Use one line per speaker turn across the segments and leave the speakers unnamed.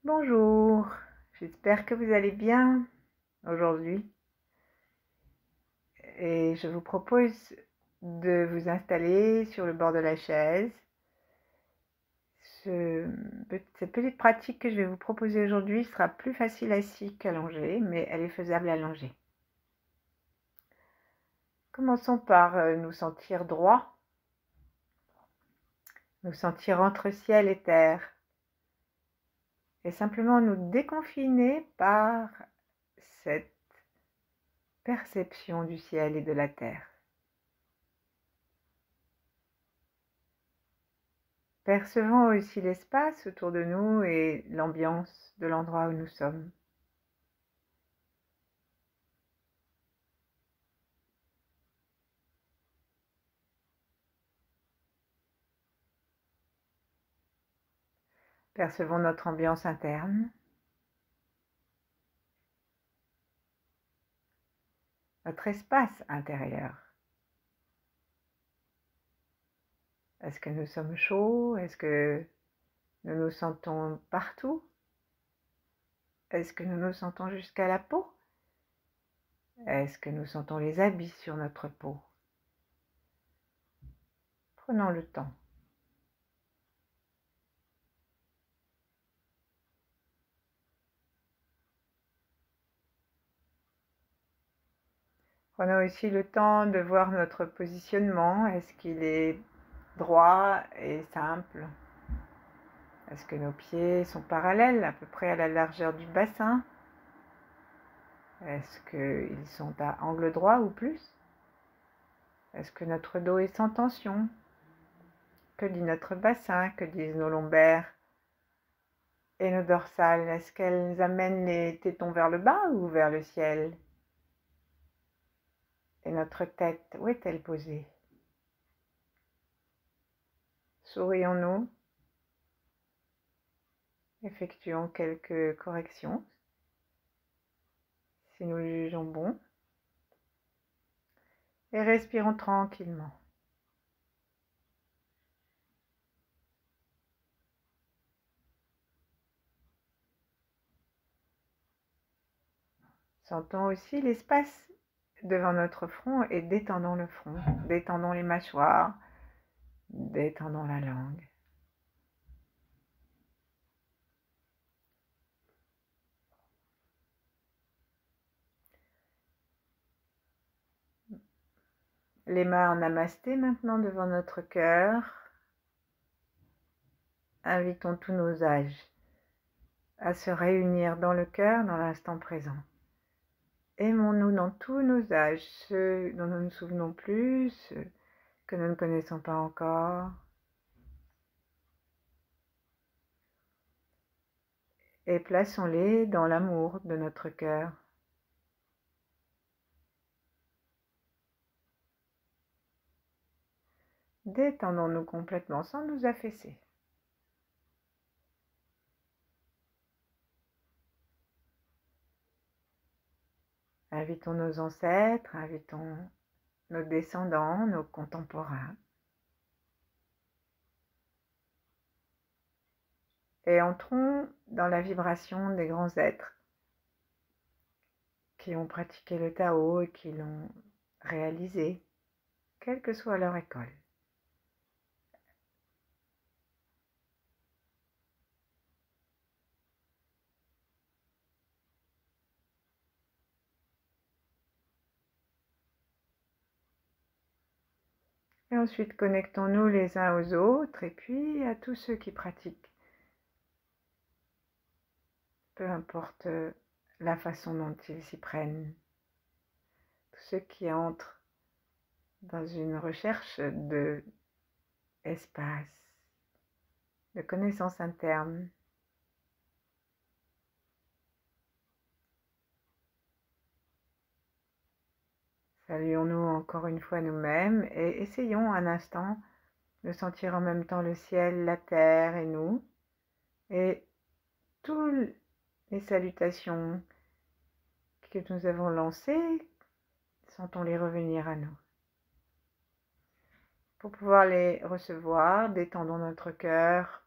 Bonjour, j'espère que vous allez bien aujourd'hui et je vous propose de vous installer sur le bord de la chaise. Cette petite pratique que je vais vous proposer aujourd'hui sera plus facile assis qu'allongé, mais elle est faisable allongée. Commençons par nous sentir droit, nous sentir entre ciel et terre et simplement nous déconfiner par cette perception du ciel et de la terre. Percevons aussi l'espace autour de nous et l'ambiance de l'endroit où nous sommes. Percevons notre ambiance interne, notre espace intérieur. Est-ce que nous sommes chauds? Est-ce que nous nous sentons partout? Est-ce que nous nous sentons jusqu'à la peau? Est-ce que nous sentons les habits sur notre peau? Prenons le temps. Prenons aussi le temps de voir notre positionnement. Est-ce qu'il est droit et simple? Est-ce que nos pieds sont parallèles à peu près à la largeur du bassin? Est-ce qu'ils sont à angle droit ou plus? Est-ce que notre dos est sans tension? Que dit notre bassin? Que disent nos lombaires et nos dorsales? Est-ce qu'elles amènent les tétons vers le bas ou vers le ciel? Et notre tête, où est-elle posée? Sourions-nous? Effectuons quelques corrections si nous le jugeons bon. Et respirons tranquillement. Sentons aussi l'espace devant notre front et détendons le front, détendons les mâchoires, détendons la langue. Les mains en namasté maintenant devant notre cœur. Invitons tous nos âges à se réunir dans le cœur dans l'instant présent. Aimons-nous dans tous nos âges, ceux dont nous ne nous souvenons plus, ceux que nous ne connaissons pas encore. Et plaçons-les dans l'amour de notre cœur. Détendons-nous complètement sans nous affaisser. Invitons nos ancêtres, invitons nos descendants, nos contemporains. Et entrons dans la vibration des grands êtres qui ont pratiqué le Tao et qui l'ont réalisé, quelle que soit leur école. Et ensuite, connectons-nous les uns aux autres et puis à tous ceux qui pratiquent. Peu importe la façon dont ils s'y prennent. Tous ceux qui entrent dans une recherche d'espace, de connaissance interne. Saluons-nous encore une fois nous-mêmes et essayons un instant de sentir en même temps le ciel, la terre et nous, et toutes les salutations que nous avons lancées, sentons-les revenir à nous. Pour pouvoir les recevoir, détendons notre cœur.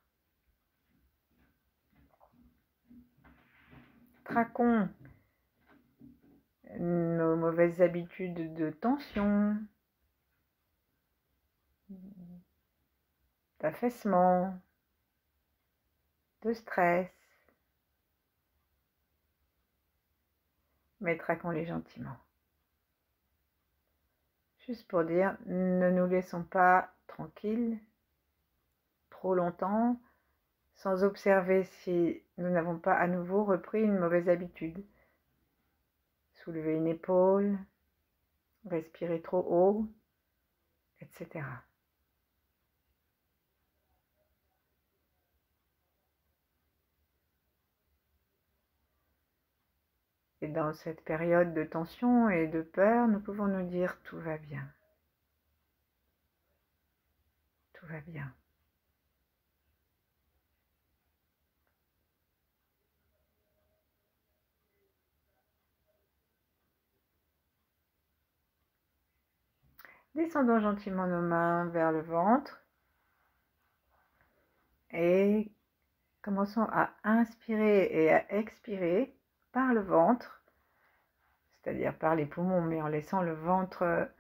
traquons nos mauvaises habitudes de tension, d'affaissement, de stress, mais traquons-les gentiment. Juste pour dire, ne nous laissons pas tranquilles trop longtemps sans observer si nous n'avons pas à nouveau repris une mauvaise habitude. Soulever une épaule, respirer trop haut, etc. Et dans cette période de tension et de peur, nous pouvons nous dire tout va bien. Tout va bien. Descendons gentiment nos mains vers le ventre et commençons à inspirer et à expirer par le ventre, c'est-à-dire par les poumons, mais en laissant le ventre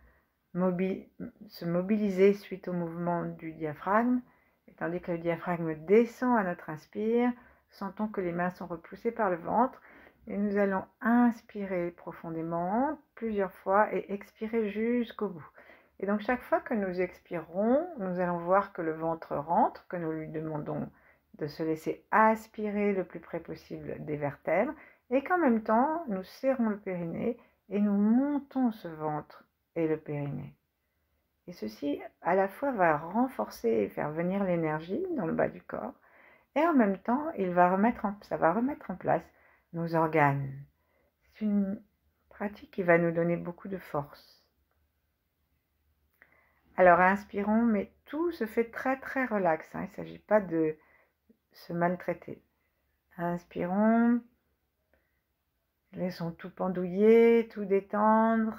se mobiliser suite au mouvement du diaphragme. Et tandis que le diaphragme descend à notre inspire, sentons que les mains sont repoussées par le ventre et nous allons inspirer profondément plusieurs fois et expirer jusqu'au bout. Et donc chaque fois que nous expirons, nous allons voir que le ventre rentre, que nous lui demandons de se laisser aspirer le plus près possible des vertèbres et qu'en même temps, nous serrons le périnée et nous montons ce ventre et le périnée. Et ceci, à la fois, va renforcer et faire venir l'énergie dans le bas du corps, et en même temps, ça va remettre en place nos organes. C'est une pratique qui va nous donner beaucoup de force. Alors, inspirons, mais tout se fait très, très relax. Il ne s'agit pas de se maltraiter. Inspirons, laissons tout pendouiller, tout détendre.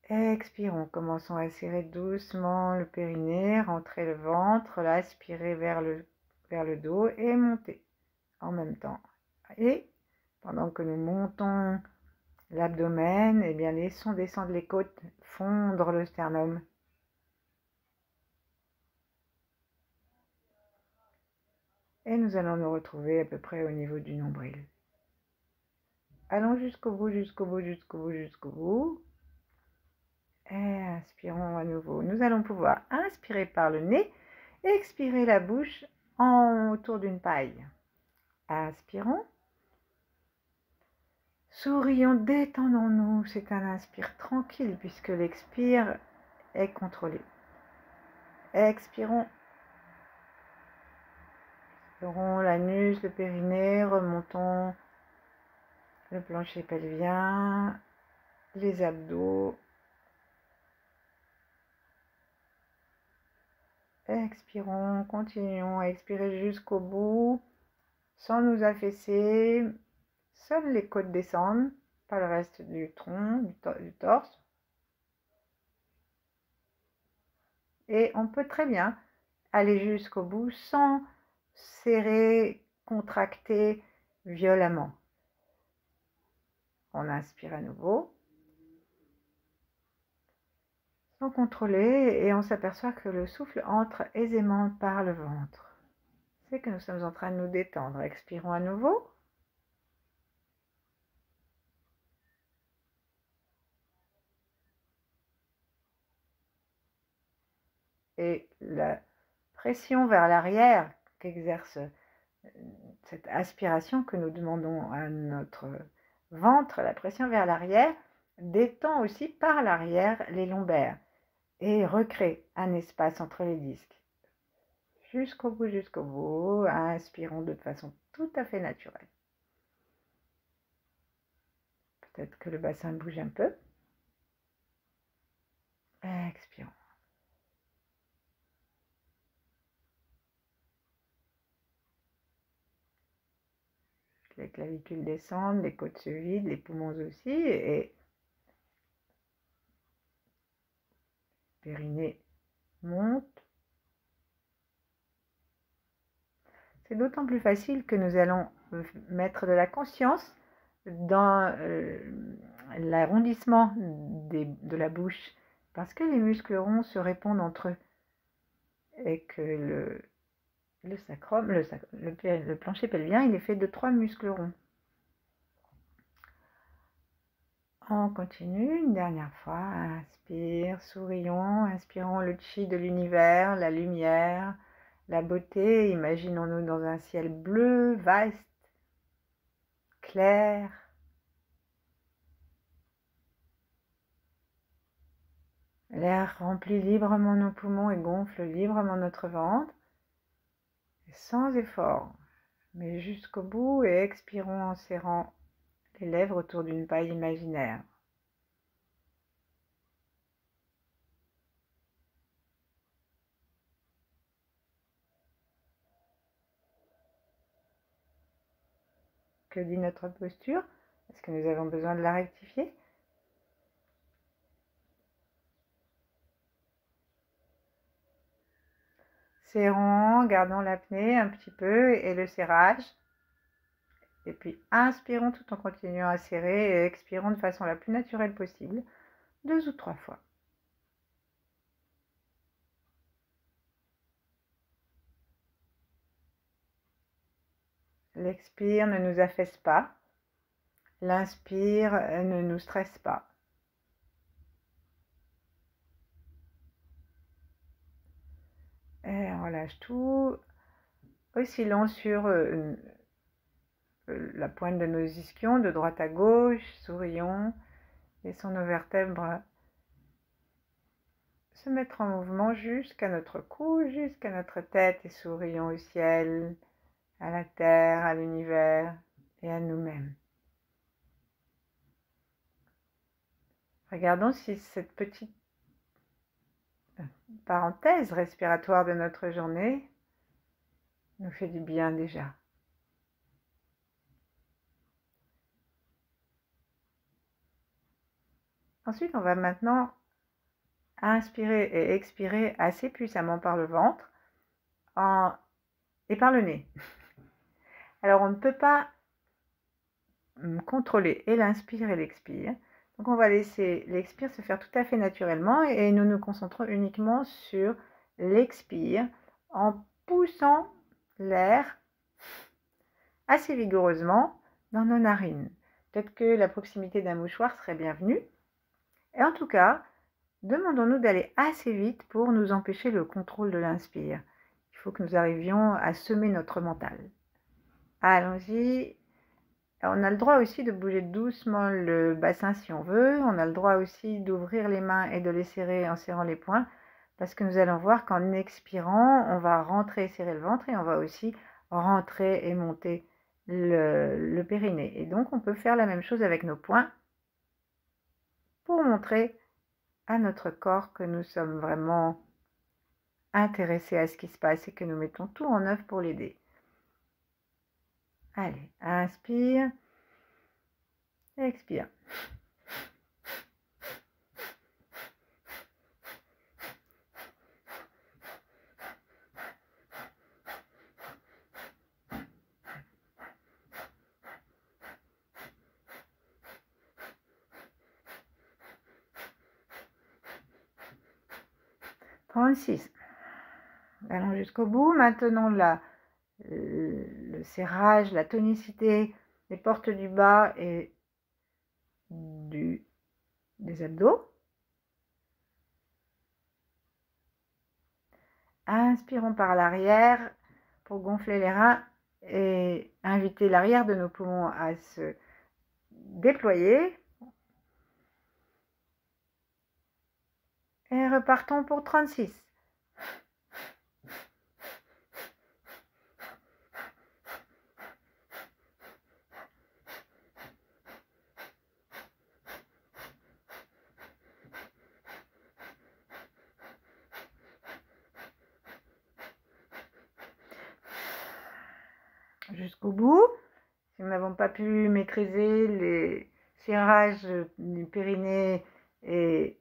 Expirons, commençons à serrer doucement le périnée, rentrer le ventre, l'aspirer vers le dos et monter en même temps. Et pendant que nous montons l'abdomen, eh bien laissons descendre les côtes, fondre le sternum. Et nous allons nous retrouver à peu près au niveau du nombril. Allons jusqu'au bout, jusqu'au bout, jusqu'au bout, jusqu'au bout. Et inspirons à nouveau. Nous allons pouvoir inspirer par le nez et expirer la bouche autour d'une paille. Inspirons. Sourions, détendons-nous. C'est un inspire tranquille puisque l'expire est contrôlé. Expirons. Expirons l'anus, le périnée, remontons le plancher pelvien, les abdos. Expirons, continuons à expirer jusqu'au bout, sans nous affaisser. Seules les côtes descendent, pas le reste du tronc, du torse. Et on peut très bien aller jusqu'au bout sans serrer, contracter violemment. On inspire à nouveau, sans contrôler, et on s'aperçoit que le souffle entre aisément par le ventre. C'est que nous sommes en train de nous détendre. Expirons à nouveau. Et la pression vers l'arrière qu'exerce cette aspiration que nous demandons à notre ventre, la pression vers l'arrière, détend aussi par l'arrière les lombaires et recrée un espace entre les disques. Jusqu'au bout, inspirons de façon tout à fait naturelle. Peut-être que le bassin bouge un peu. Expirons. Les clavicules descendent, les côtes se vident, les poumons aussi, et périnée monte. C'est d'autant plus facile que nous allons mettre de la conscience dans l'arrondissement de la bouche, parce que les muscles ronds se répondent entre eux et que le sacrum, le plancher pelvien, il est fait de 3 muscles ronds. On continue une dernière fois. Inspire, sourions, inspirons le chi de l'univers, la lumière, la beauté. Imaginons-nous dans un ciel bleu, vaste, clair. L'air remplit librement nos poumons et gonfle librement notre ventre, sans effort, mais jusqu'au bout, et expirons en serrant les lèvres autour d'une paille imaginaire. Que dit notre posture? Est-ce que nous avons besoin de la rectifier? Serrons, gardons l'apnée un petit peu et le serrage. Et puis inspirons tout en continuant à serrer et expirons de façon la plus naturelle possible, 2 ou 3 fois. L'expire ne nous affaisse pas. L'inspire ne nous stresse pas. Et on relâche tout. Oscillons sur la pointe de nos ischions, de droite à gauche, sourions, laissons nos vertèbres se mettre en mouvement jusqu'à notre cou, jusqu'à notre tête et sourions au ciel, à la terre, à l'univers et à nous-mêmes. Regardons si cette petite parenthèse respiratoire de notre journée nous fait du bien déjà. Ensuite, on va maintenant inspirer et expirer assez puissamment par le ventre et par le nez. Alors, on ne peut pas contrôler et l'inspire et l'expire. Donc, on va laisser l'expire se faire tout à fait naturellement et nous nous concentrons uniquement sur l'expire en poussant l'air assez vigoureusement dans nos narines. Peut-être que la proximité d'un mouchoir serait bienvenue. Et en tout cas, demandons-nous d'aller assez vite pour nous empêcher le contrôle de l'inspire. Il faut que nous arrivions à semer notre mental. Allons-y. On a le droit aussi de bouger doucement le bassin si on veut. On a le droit aussi d'ouvrir les mains et de les serrer en serrant les poings, parce que nous allons voir qu'en expirant, on va rentrer et serrer le ventre et on va aussi rentrer et monter le périnée. Et donc, on peut faire la même chose avec nos poings pour montrer à notre corps que nous sommes vraiment intéressés à ce qui se passe et que nous mettons tout en œuvre pour l'aider. Allez, inspire, expire. Allons jusqu'au bout. Maintenant, le serrage, la tonicité des portes du bas et des abdos. Inspirons par l'arrière pour gonfler les reins et inviter l'arrière de nos poumons à se déployer. Et repartons pour 36. Jusqu'au bout. Si nous n'avons pas pu maîtriser les serrages du périnée et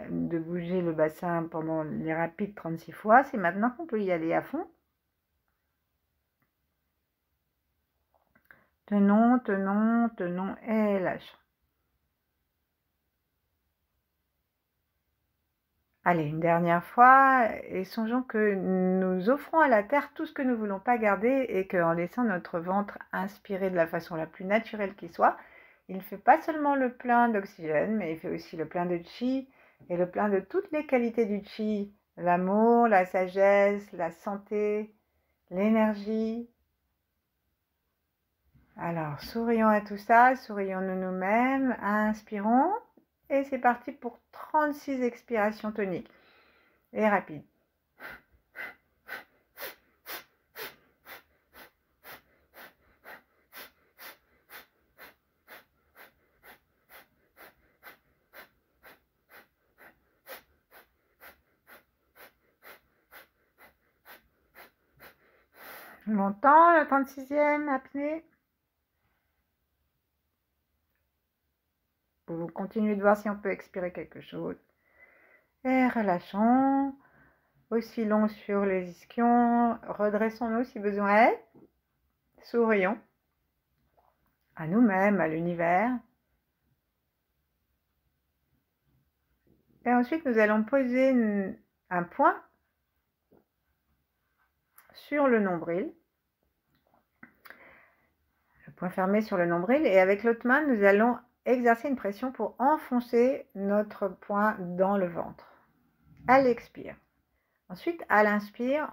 de bouger le bassin pendant les rapides 36 fois, c'est maintenant qu'on peut y aller à fond. Tenons, tenons, tenons et lâchons. Allez, une dernière fois, et songeons que nous offrons à la Terre tout ce que nous ne voulons pas garder et qu'en laissant notre ventre inspirer de la façon la plus naturelle qui soit, il ne fait pas seulement le plein d'oxygène, mais il fait aussi le plein de chi et le plein de toutes les qualités du chi, l'amour, la sagesse, la santé, l'énergie. Alors, sourions à tout ça, sourions-nous nous-mêmes, inspirons, et c'est parti pour 36 expirations toniques et rapides. Longtemps, la 36e apnée. Vous continuez de voir si on peut expirer quelque chose. Et relâchons. Oscillons sur les ischions. Redressons-nous si besoin est. Sourions à nous-mêmes, à l'univers. Et ensuite, nous allons poser un point sur le nombril. Le point fermé sur le nombril. Et avec l'autre main, nous allons exercer une pression pour enfoncer notre poing dans le ventre. À l'expire. Ensuite, à l'inspire,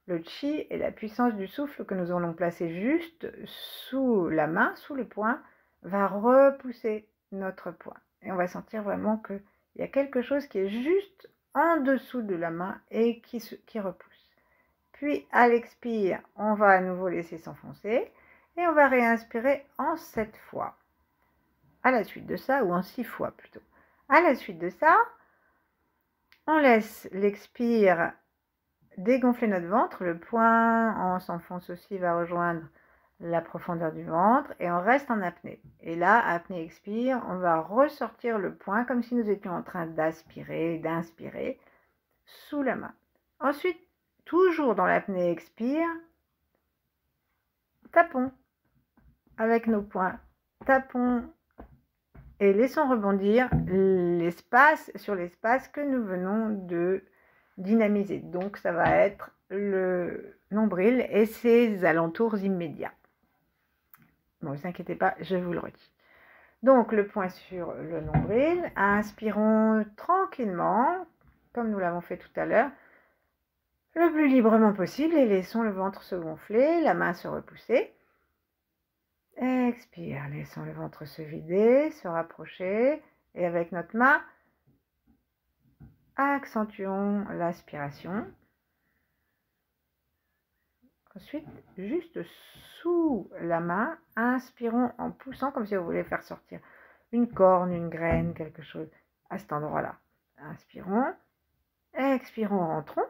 le chi et la puissance du souffle que nous allons placer juste sous la main, sous le poing, va repousser notre poing. Et on va sentir vraiment qu'il y a quelque chose qui est juste en dessous de la main et qui repousse. Puis à l'expire, on va à nouveau laisser s'enfoncer et on va réinspirer en 7 fois. À la suite de ça, ou en 6 fois plutôt. À la suite de ça, on laisse l'expire dégonfler notre ventre. Le poing, on s'enfonce aussi, va rejoindre la profondeur du ventre et on reste en apnée. Et là, apnée expire, on va ressortir le poing comme si nous étions en train d'aspirer, d'inspirer sous la main. Ensuite, toujours dans l'apnée expire, tapons avec nos poings, tapons et laissons rebondir l'espace sur l'espace que nous venons de dynamiser. Donc ça va être le nombril et ses alentours immédiats. Ne vous inquiétez pas, je vous le redis. Donc le point sur le nombril, inspirons tranquillement, comme nous l'avons fait tout à l'heure, le plus librement possible et laissons le ventre se gonfler, la main se repousser. Expire, laissons le ventre se vider, se rapprocher et avec notre main, accentuons l'aspiration. Ensuite, juste sous la main, inspirons en poussant comme si vous voulez faire sortir une corne, une graine, quelque chose à cet endroit-là. Inspirons, expirons, rentrons.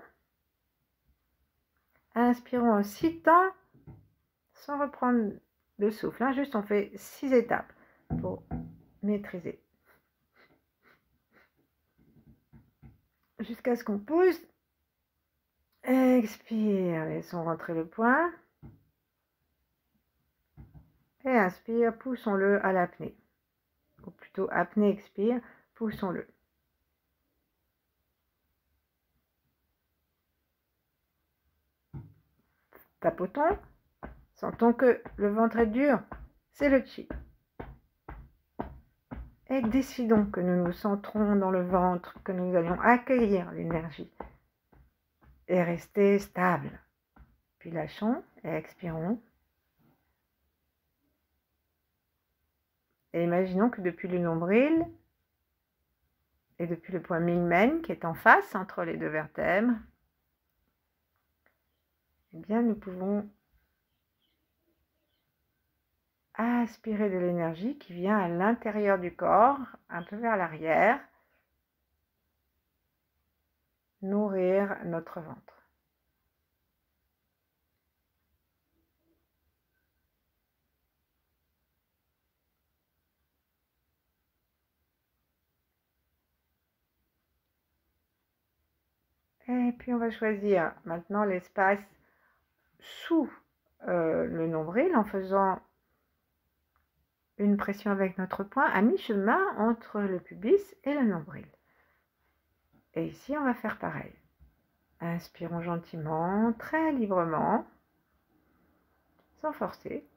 Inspirons en 6 temps sans reprendre de souffle. Hein. Juste on fait 6 étapes pour maîtriser. Jusqu'à ce qu'on pousse. Expire, laissons rentrer le poing. Et inspire, poussons-le à l'apnée. Ou plutôt apnée, expire, poussons-le. Tapotons. Sentons que le ventre est dur. C'est le chi. Et décidons que nous nous centrons dans le ventre, que nous allons accueillir l'énergie et rester stable. Puis lâchons et expirons. Et imaginons que depuis le nombril et depuis le point Mingmen qui est en face entre les deux vertèbres, eh bien nous pouvons aspirer de l'énergie qui vient à l'intérieur du corps, un peu vers l'arrière, nourrir notre ventre. Et puis on va choisir maintenant l'espace sous le nombril en faisant une pression avec notre poing à mi-chemin entre le pubis et le nombril. Et ici, on va faire pareil. Inspirons gentiment, très librement, sans forcer.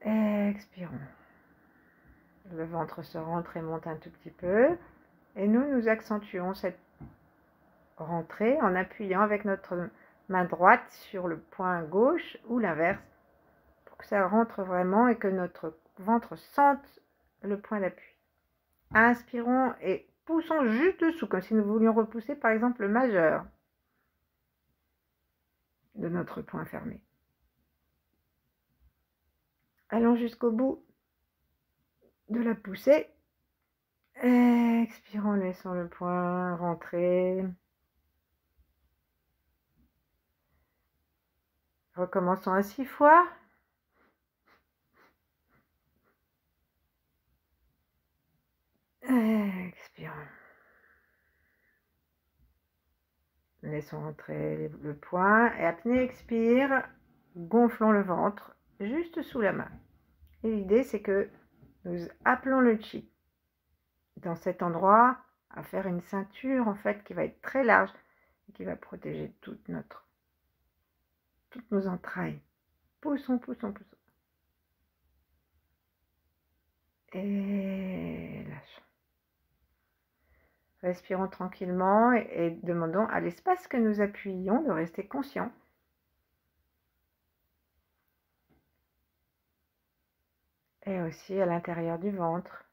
Expirons. Le ventre se rentre et monte un tout petit peu. Et nous accentuons cette rentrée en appuyant avec notre main droite sur le poing gauche ou l'inverse pour que ça rentre vraiment et que notre ventre sente le point d'appui. Inspirons et poussons juste dessous, comme si nous voulions repousser par exemple le majeur de notre poing fermé. Allons jusqu'au bout de la poussée. Expirons, laissons le poing rentrer. Recommençons à 6 fois. Expirons. Laissons rentrer le poing. Et apnée, expire. Gonflons le ventre juste sous la main. Et l'idée, c'est que nous appelons le chi dans cet endroit à faire une ceinture en fait qui va être très large et qui va protéger toutes nos entrailles. Poussons, poussons, poussons. Et lâchons. Respirons tranquillement et demandons à l'espace que nous appuyons de rester conscient. Et aussi à l'intérieur du ventre.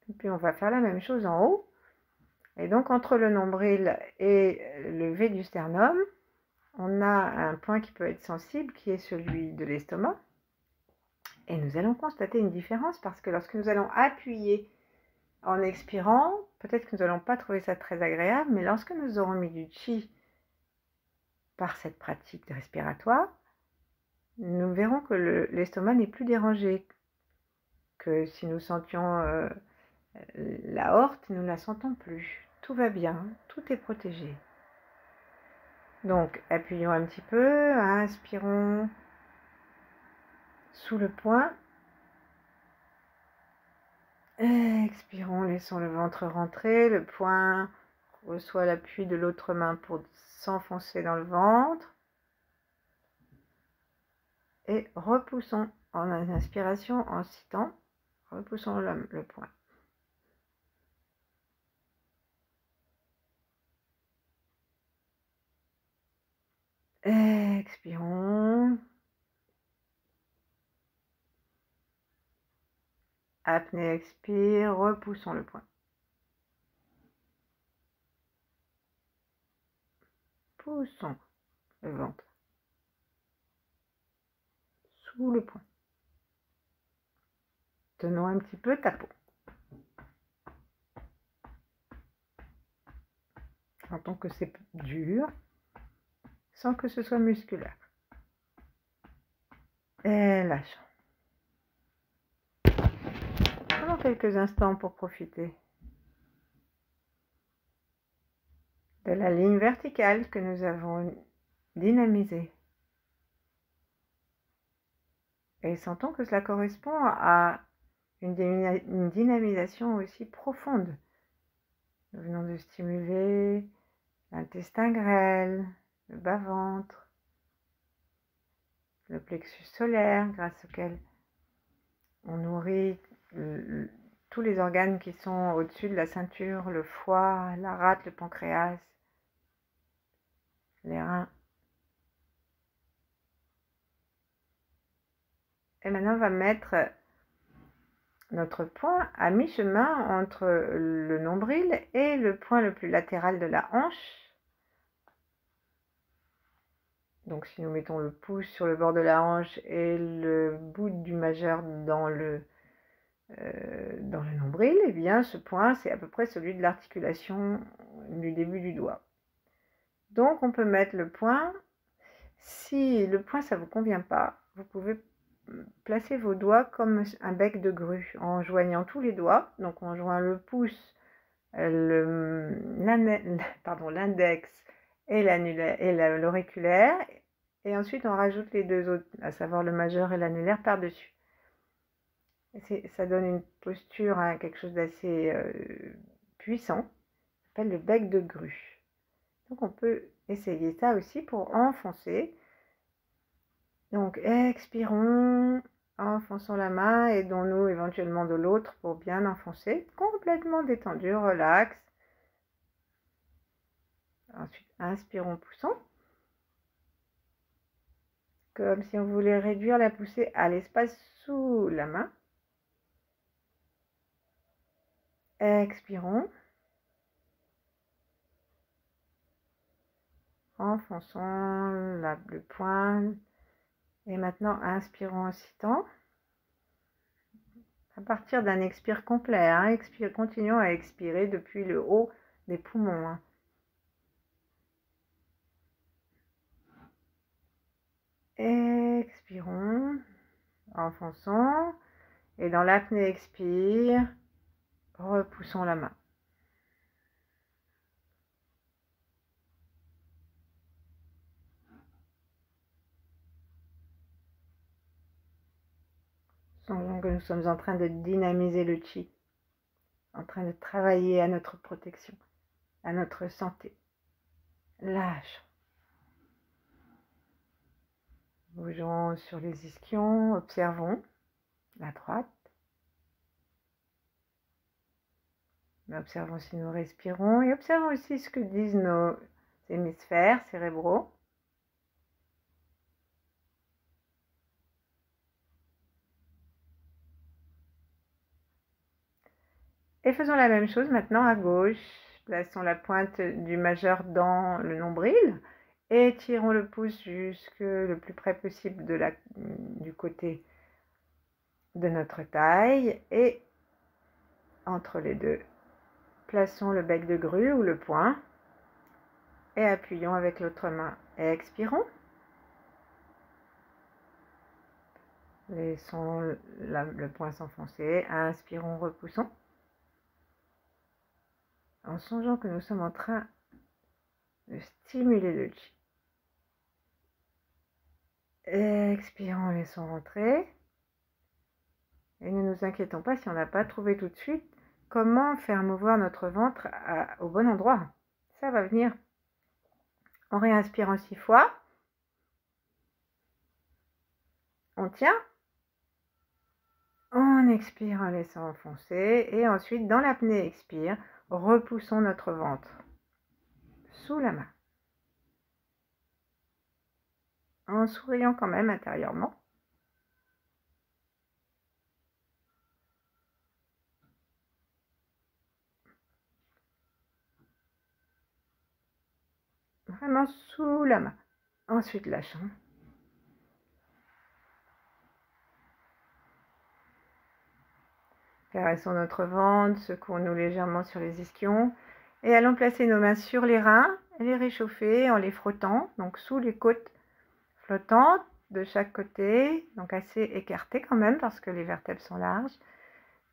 Et puis on va faire la même chose en haut. Et donc entre le nombril et le V du sternum, on a un point qui peut être sensible qui est celui de l'estomac. Et nous allons constater une différence parce que lorsque nous allons appuyer en expirant, peut-être que nous n'allons pas trouver ça très agréable, mais lorsque nous aurons mis du chi par cette pratique respiratoire, nous verrons que l'estomac n'est plus dérangé, que si nous sentions l'aorte, nous ne la sentons plus. Tout va bien, tout est protégé. Donc, appuyons un petit peu, inspirons sous le poing. Expirons, laissons le ventre rentrer, le poing reçoit l'appui de l'autre main pour s'enfoncer dans le ventre. Et repoussons en inspiration, en citant, repoussons le poing. Expirons. Apnée, expire, repoussons le poing. Poussons le ventre sous le poing. Tenons un petit peu ta peau. Sentons que c'est dur, sans que ce soit musculaire. Et lâchons. Prenons quelques instants pour profiter de la ligne verticale que nous avons dynamisée. Et sentons que cela correspond à une dynamisation aussi profonde. Nous venons de stimuler l'intestin grêle, le bas-ventre, le plexus solaire, grâce auquel on nourrit tous les organes qui sont au-dessus de la ceinture, le foie, la rate, le pancréas, les reins. Et maintenant, on va mettre notre poing à mi-chemin entre le nombril et le point le plus latéral de la hanche. Donc si nous mettons le pouce sur le bord de la hanche et le bout du majeur dans le nombril, eh bien ce point c'est à peu près celui de l'articulation du début du doigt. Donc on peut mettre le poing. Si le poing ça ne vous convient pas, vous pouvez placer vos doigts comme un bec de grue en joignant tous les doigts. Donc on joint le pouce, l'index et l'auriculaire, Et ensuite, on rajoute les deux autres, à savoir le majeur et l'annulaire par-dessus. Ça donne une posture, hein, quelque chose d'assez puissant, ça s'appelle le bec de grue. Donc on peut essayer ça aussi pour enfoncer. Donc expirons, enfonçons la main, aidons-nous éventuellement de l'autre pour bien enfoncer, complètement détendu, relax. Ensuite, inspirons, poussons, comme si on voulait réduire la poussée à l'espace sous la main. Expirons. Enfonçons le poing. Et maintenant, inspirons en citant. À partir d'un expire complet, hein, continuons à expirer depuis le haut des poumons. Hein. Expirons, enfonçons. Et dans l'apnée, expire, repoussons la main. Songeons que nous sommes en train de dynamiser le chi, en train de travailler à notre protection, à notre santé. Lâche. Bougeons sur les ischions, observons la droite. Mais observons si nous respirons et observons aussi ce que disent nos hémisphères cérébraux. Et faisons la même chose maintenant à gauche. Plaçons la pointe du majeur dans le nombril et tirons le pouce jusque le plus près possible du côté de notre taille. Et entre les deux, plaçons le bec de grue ou le poing et appuyons avec l'autre main. Et expirons. Laissons le poing s'enfoncer. Inspirons, repoussons. En songeant que nous sommes en train de stimuler le chi. Expirons, laissons rentrer. Et ne nous inquiétons pas si on n'a pas trouvé tout de suite comment faire mouvoir notre ventre au bon endroit. Ça va venir. On réinspire en 6 fois. On tient. On expire en laissant enfoncer. Et ensuite, dans l'apnée, expire. Repoussons notre ventre sous la main. En souriant quand même intérieurement. Vraiment sous la main. Ensuite, lâchons. Caressons notre ventre, secouons-nous légèrement sur les ischions et allons placer nos mains sur les reins et les réchauffer en les frottant, donc sous les côtes flottantes de chaque côté, donc assez écartées quand même parce que les vertèbres sont larges.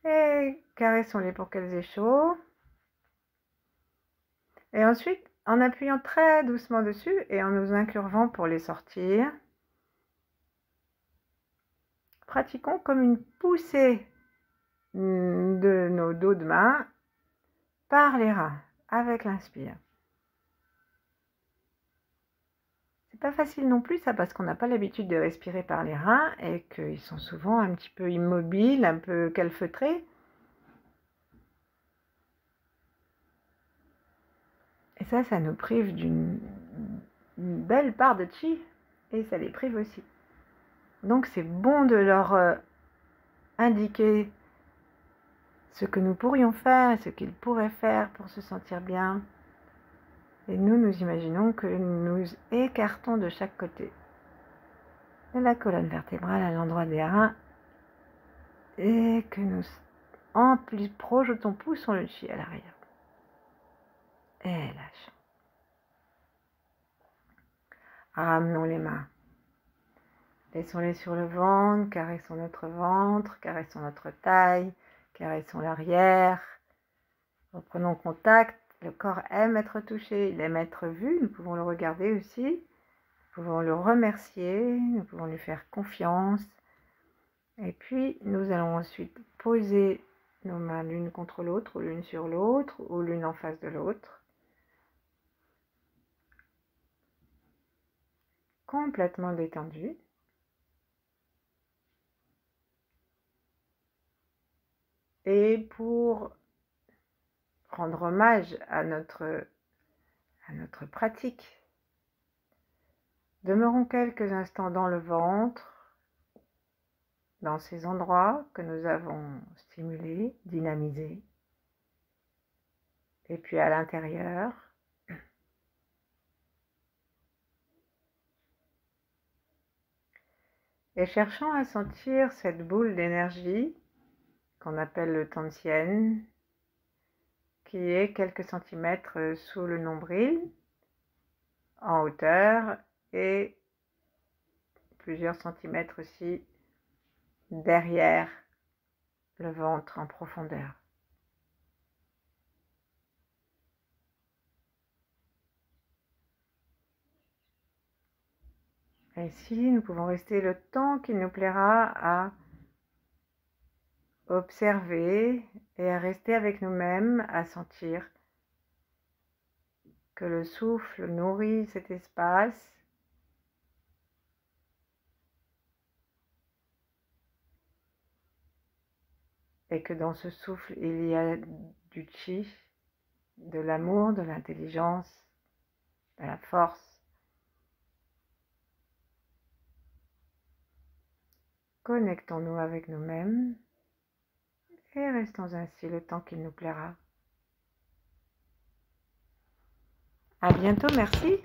Et caressons-les pour qu'elles aient chaud. Et ensuite, en appuyant très doucement dessus et en nous incurvant pour les sortir, pratiquons comme une poussée de nos dos de main par les reins avec l'inspire. C'est pas facile non plus ça parce qu'on n'a pas l'habitude de respirer par les reins et qu'ils sont souvent un petit peu immobiles, un peu calfeutrés. Et ça nous prive d'une belle part de chi et ça les prive aussi. Donc c'est bon de leur indiquer ce que nous pourrions faire, ce qu'ils pourraient faire pour se sentir bien. Et nous imaginons que nous écartons de chaque côté de la colonne vertébrale à l'endroit des reins et que nous projetons, poussons le chi à l'arrière. Et lâchons. Ramenons les mains. Laissons-les sur le ventre, caressons notre ventre, caressons notre taille, caressons l'arrière. Reprenons contact. Le corps aime être touché, il aime être vu. Nous pouvons le regarder aussi. pouvons le remercier, nous pouvons lui faire confiance. Et puis, nous allons ensuite poser nos mains l'une contre l'autre, ou l'une sur l'autre, ou l'une en face de l'autre. Complètement détendu. Et pour rendre hommage à notre pratique, demeurons quelques instants dans le ventre, dans ces endroits que nous avons stimulés, dynamisés. Et puis à l'intérieur, et cherchons à sentir cette boule d'énergie qu'on appelle le Tantien, qui est quelques centimètres sous le nombril, en hauteur, et plusieurs centimètres aussi derrière le ventre en profondeur. Ainsi, nous pouvons rester le temps qu'il nous plaira à observer et à rester avec nous-mêmes, à sentir que le souffle nourrit cet espace et que dans ce souffle, il y a du chi, de l'amour, de l'intelligence, de la force. Connectons-nous avec nous-mêmes et restons ainsi le temps qu'il nous plaira. À bientôt, merci.